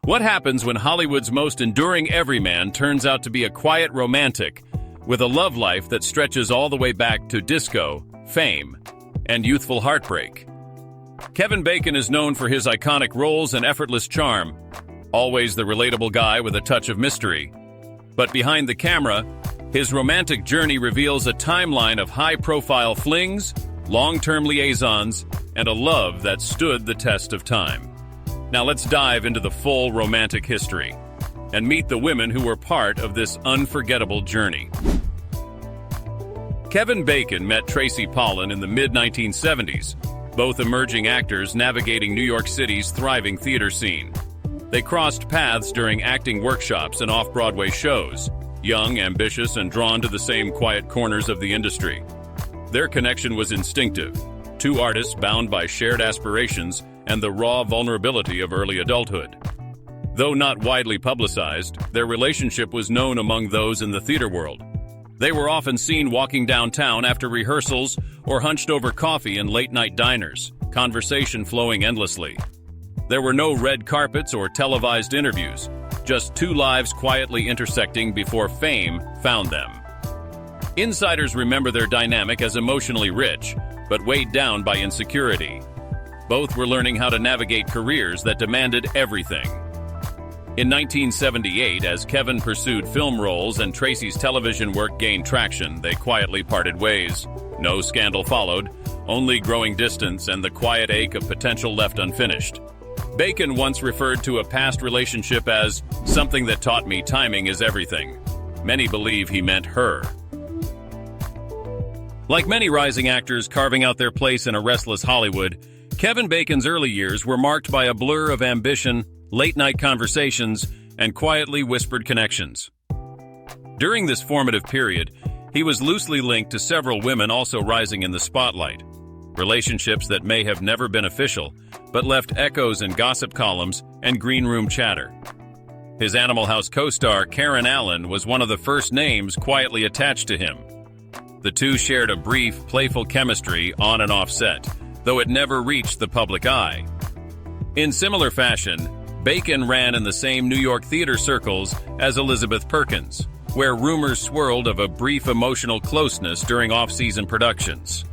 What happens when Hollywood's most enduring everyman turns out to be a quiet romantic with a love life that stretches all the way back to disco, fame, and youthful heartbreak? Kevin Bacon is known for his iconic roles and effortless charm, always the relatable guy with a touch of mystery. But behind the camera, his romantic journey reveals a timeline of high-profile flings, long-term liaisons, and a love that stood the test of time. Now let's dive into the full romantic history and meet the women who were part of this unforgettable journey. Kevin Bacon met Tracy Pollan in the mid-1970s, both emerging actors navigating New York City's thriving theater scene. They crossed paths during acting workshops and off-Broadway shows, young, ambitious, and drawn to the same quiet corners of the industry. Their connection was instinctive, two artists bound by shared aspirations and the raw vulnerability of early adulthood. Though not widely publicized, their relationship was known among those in the theater world. They were often seen walking downtown after rehearsals or hunched over coffee in late-night diners, conversation flowing endlessly. There were no red carpets or televised interviews, just two lives quietly intersecting before fame found them. Insiders remember their dynamic as emotionally rich, but weighed down by insecurity. Both were learning how to navigate careers that demanded everything. In 1978, as Kevin pursued film roles and Tracy's television work gained traction, they quietly parted ways. No scandal followed, only growing distance and the quiet ache of potential left unfinished. Bacon once referred to a past relationship as something that taught me timing is everything. Many believe he meant her. Like many rising actors carving out their place in a restless Hollywood, Kevin Bacon's early years were marked by a blur of ambition, late-night conversations, and quietly whispered connections. During this formative period, he was loosely linked to several women also rising in the spotlight, relationships that may have never been official, but left echoes in gossip columns and green room chatter. His Animal House co-star Karen Allen was one of the first names quietly attached to him. The two shared a brief, playful chemistry on and off set, though it never reached the public eye. In similar fashion, Bacon ran in the same New York theater circles as Elizabeth Perkins, where rumors swirled of a brief emotional closeness during off-season productions.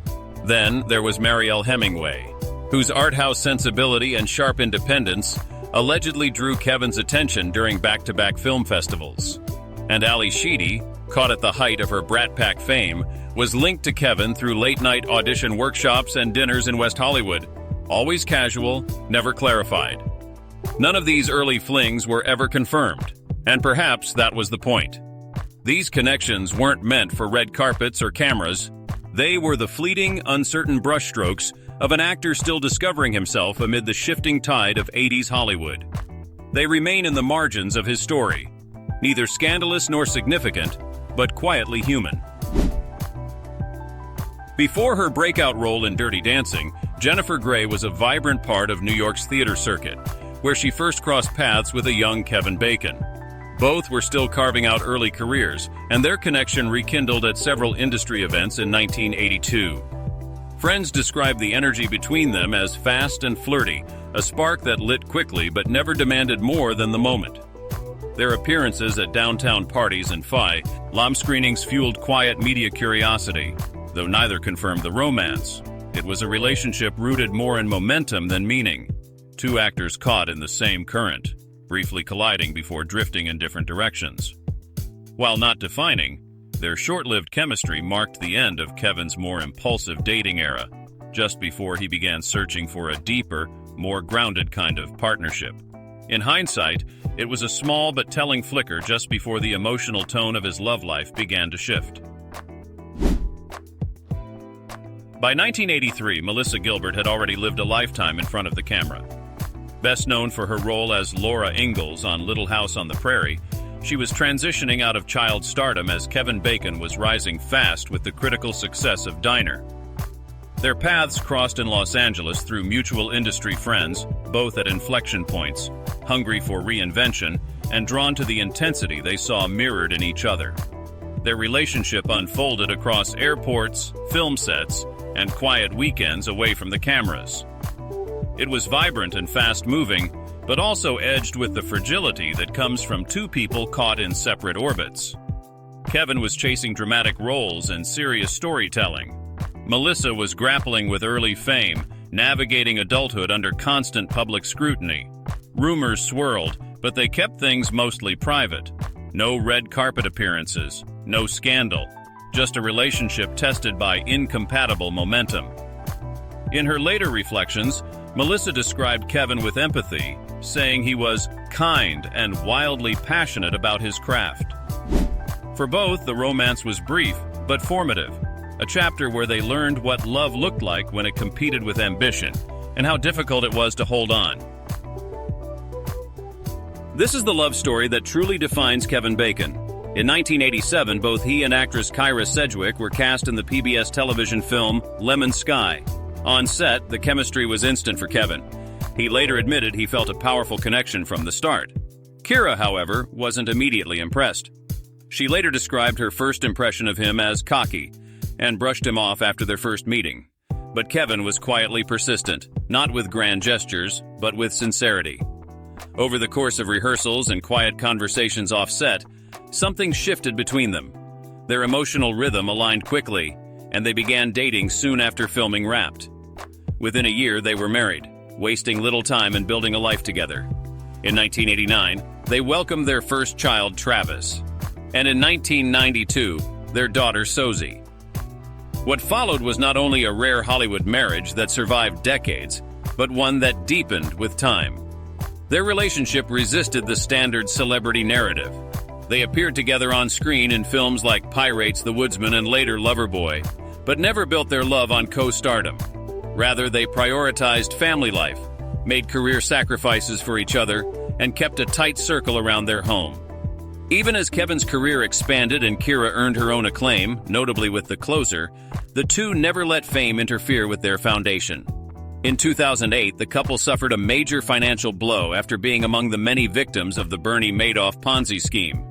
Then there was Mariel Hemingway, whose art house sensibility and sharp independence allegedly drew Kevin's attention during back-to-back film festivals. And Sheedy, caught at the height of her Brat Pack fame, was linked to Kevin through late-night audition workshops and dinners in West Hollywood. Always casual, never clarified. None of these early flings were ever confirmed, and perhaps that was the point. These connections weren't meant for red carpets or cameras. They were the fleeting, uncertain brushstrokes of an actor still discovering himself amid the shifting tide of 80s Hollywood. They remain in the margins of his story, neither scandalous nor significant, but quietly human. Before her breakout role in Dirty Dancing, Jennifer Grey was a vibrant part of New York's theater circuit, where she first crossed paths with a young Kevin Bacon. Both were still carving out early careers, and their connection rekindled at several industry events in 1982. Friends described the energy between them as fast and flirty, a spark that lit quickly but never demanded more than the moment. Their appearances at downtown parties and film screenings fueled quiet media curiosity, though neither confirmed the romance. It was a relationship rooted more in momentum than meaning. Two actors caught in the same current, briefly colliding before drifting in different directions. While not defining, their short-lived chemistry marked the end of Kevin's more impulsive dating era, just before he began searching for a deeper, more grounded kind of partnership. In hindsight, it was a small but telling flicker just before the emotional tone of his love life began to shift. By 1983, Melissa Gilbert had already lived a lifetime in front of the camera. Best known for her role as Laura Ingalls on Little House on the Prairie, she was transitioning out of child stardom as Kevin Bacon was rising fast with the critical success of Diner. Their paths crossed in Los Angeles through mutual industry friends, both at inflection points, hungry for reinvention and drawn to the intensity they saw mirrored in each other. Their relationship unfolded across airports, film sets, and quiet weekends away from the cameras. It was vibrant and fast-moving, but also edged with the fragility that comes from two people caught in separate orbits. Kevin was chasing dramatic roles and serious storytelling. Melissa was grappling with early fame, navigating adulthood under constant public scrutiny. Rumors swirled, but they kept things mostly private. No red carpet appearances, no scandal, just a relationship tested by incompatible momentum. In her later reflections, Melissa described Kevin with empathy, saying he was kind and wildly passionate about his craft. For both, the romance was brief but formative, a chapter where they learned what love looked like when it competed with ambition, and how difficult it was to hold on. This is the love story that truly defines Kevin Bacon. In 1987, both he and actress Kyra Sedgwick were cast in the PBS television film Lemon Sky. On set, the chemistry was instant for Kevin. He later admitted he felt a powerful connection from the start. Kyra, however, wasn't immediately impressed. She later described her first impression of him as cocky, and brushed him off after their first meeting. But Kevin was quietly persistent, not with grand gestures, but with sincerity. Over the course of rehearsals and quiet conversations off-set, something shifted between them. Their emotional rhythm aligned quickly, and they began dating soon after filming wrapped. Within a year, they were married, wasting little time in building a life together. In 1989, they welcomed their first child, Travis. And in 1992, their daughter, Sozie. What followed was not only a rare Hollywood marriage that survived decades, but one that deepened with time. Their relationship resisted the standard celebrity narrative. They appeared together on screen in films like Pirates, The Woodsman, and later Loverboy, but never built their love on co-stardom. Rather, they prioritized family life, made career sacrifices for each other, and kept a tight circle around their home. Even as Kevin's career expanded and Kyra earned her own acclaim, notably with The Closer, the two never let fame interfere with their foundation. In 2008, the couple suffered a major financial blow after being among the many victims of the Bernie Madoff Ponzi scheme.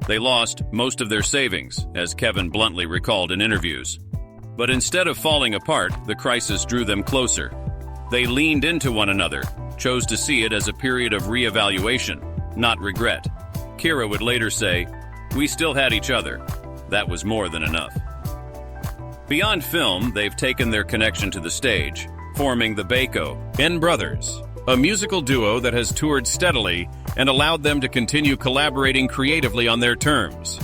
They lost most of their savings, as Kevin bluntly recalled in interviews. But instead of falling apart, the crisis drew them closer. They leaned into one another, chose to see it as a period of reevaluation, not regret. Kyra would later say, "We still had each other. That was more than enough." Beyond film, they've taken their connection to the stage, forming the Bacon Brothers, a musical duo that has toured steadily and allowed them to continue collaborating creatively on their terms.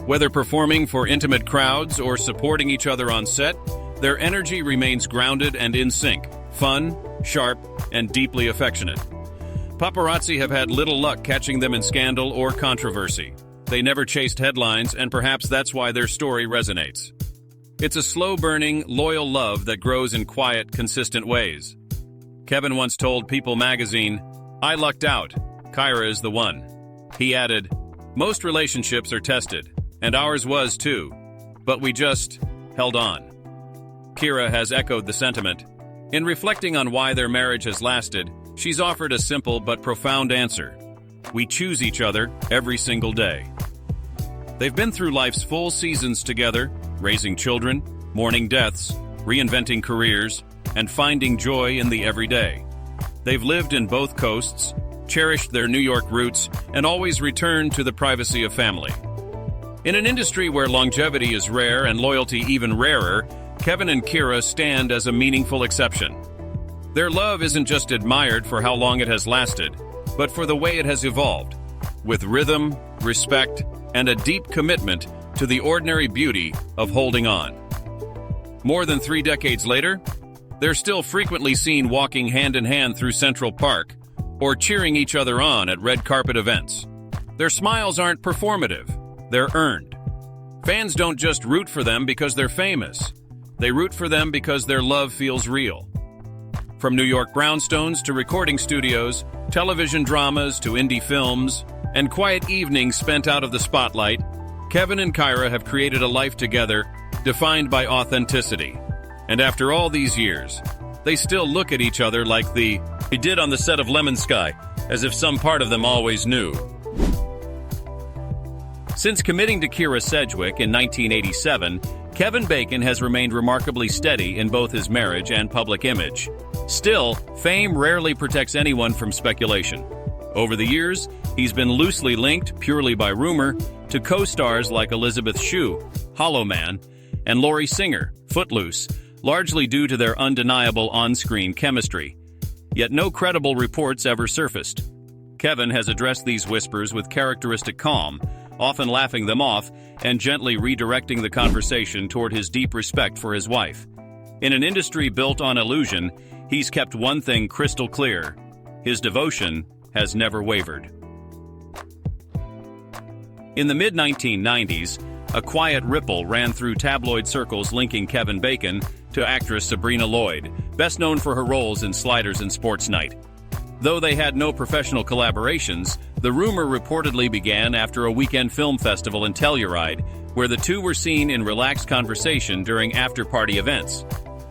Whether performing for intimate crowds or supporting each other on set, their energy remains grounded and in sync, fun, sharp, and deeply affectionate. Paparazzi have had little luck catching them in scandal or controversy. They never chased headlines, and perhaps that's why their story resonates. It's a slow-burning, loyal love that grows in quiet, consistent ways. Kevin once told People magazine, "I lucked out. Kyra is the one." He added, "Most relationships are tested, and ours was too, but we just held on." Kyra has echoed the sentiment. In reflecting on why their marriage has lasted, she's offered a simple but profound answer. We choose each other every single day. They've been through life's full seasons together, raising children, mourning deaths, reinventing careers, and finding joy in the everyday. They've lived in both coasts, cherished their New York roots, and always returned to the privacy of family. In an industry where longevity is rare and loyalty even rarer, Kevin and Kyra stand as a meaningful exception. Their love isn't just admired for how long it has lasted, but for the way it has evolved, with rhythm, respect, and a deep commitment to the ordinary beauty of holding on. More than 3 decades later, they're still frequently seen walking hand in hand through Central Park or cheering each other on at red carpet events. Their smiles aren't performative, they're earned. Fans don't just root for them because they're famous. They root for them because their love feels real. From New York brownstones to recording studios, television dramas to indie films, and quiet evenings spent out of the spotlight, Kevin and Kyra have created a life together defined by authenticity. And after all these years, they still look at each other like they did on the set of Lemon Sky, as if some part of them always knew. Since committing to Kyra Sedgwick in 1987, Kevin Bacon has remained remarkably steady in both his marriage and public image. Still, fame rarely protects anyone from speculation. Over the years, he's been loosely linked, purely by rumor, to co-stars like Elizabeth Shue, Hollow Man, and Laurie Singer, Footloose, largely due to their undeniable on-screen chemistry. Yet no credible reports ever surfaced. Kevin has addressed these whispers with characteristic calm, often laughing them off and gently redirecting the conversation toward his deep respect for his wife. In an industry built on illusion, he's kept one thing crystal clear: his devotion has never wavered. In the mid-1990s, a quiet ripple ran through tabloid circles linking Kevin Bacon to actress Sabrina Lloyd, best known for her roles in Sliders and Sports Night. Though they had no professional collaborations, the rumor reportedly began after a weekend film festival in Telluride, where the two were seen in relaxed conversation during after-party events.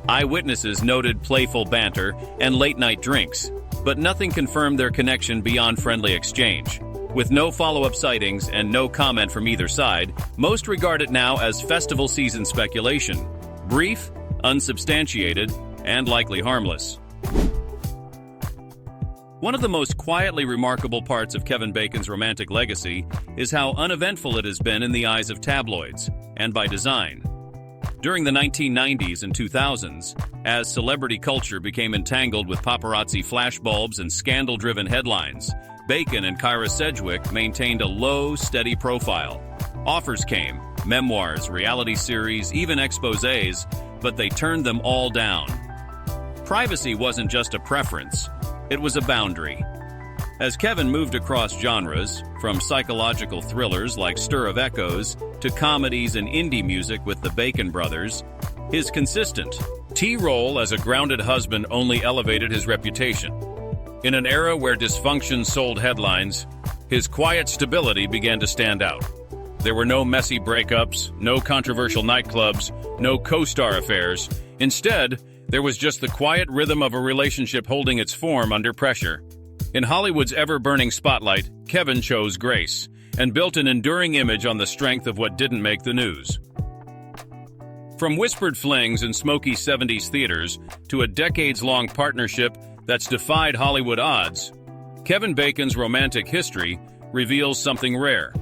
Eyewitnesses noted playful banter and late-night drinks, but nothing confirmed their connection beyond friendly exchange. With no follow-up sightings and no comment from either side, most regard it now as festival season speculation. Brief, unsubstantiated, and likely harmless. One of the most quietly remarkable parts of Kevin Bacon's romantic legacy is how uneventful it has been in the eyes of tabloids, and by design. During the 1990s and 2000s, as celebrity culture became entangled with paparazzi flashbulbs and scandal-driven headlines, Bacon and Kyra Sedgwick maintained a low, steady profile. Offers came, memoirs, reality series, even exposés, but they turned them all down. Privacy wasn't just a preference, it was a boundary. As Kevin moved across genres, from psychological thrillers like Stir of Echoes to comedies and indie music with the Bacon brothers, his consistent role as a grounded husband only elevated his reputation. In an era where dysfunction sold headlines, his quiet stability began to stand out. There were no messy breakups, no controversial nightclubs, no co-star affairs. Instead, there was just the quiet rhythm of a relationship holding its form under pressure. In Hollywood's ever-burning spotlight, Kevin chose grace and built an enduring image on the strength of what didn't make the news. From whispered flings in smoky 70s theaters to a decades-long partnership that's defied Hollywood odds, Kevin Bacon's romantic history reveals something rare: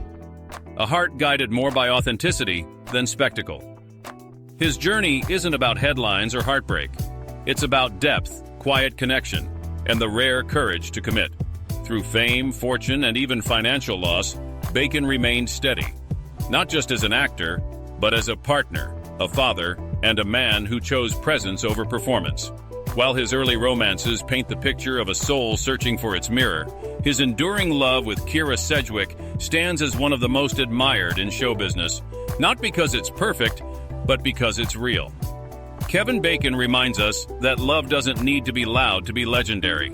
a heart guided more by authenticity than spectacle. His journey isn't about headlines or heartbreak. It's about depth, quiet connection, and the rare courage to commit. Through fame, fortune, and even financial loss, Bacon remained steady, not just as an actor, but as a partner, a father, and a man who chose presence over performance. While his early romances paint the picture of a soul searching for its mirror, his enduring love with Kyra Sedgwick stands as one of the most admired in show business, not because it's perfect, but because it's real. Kevin Bacon reminds us that love doesn't need to be loud to be legendary.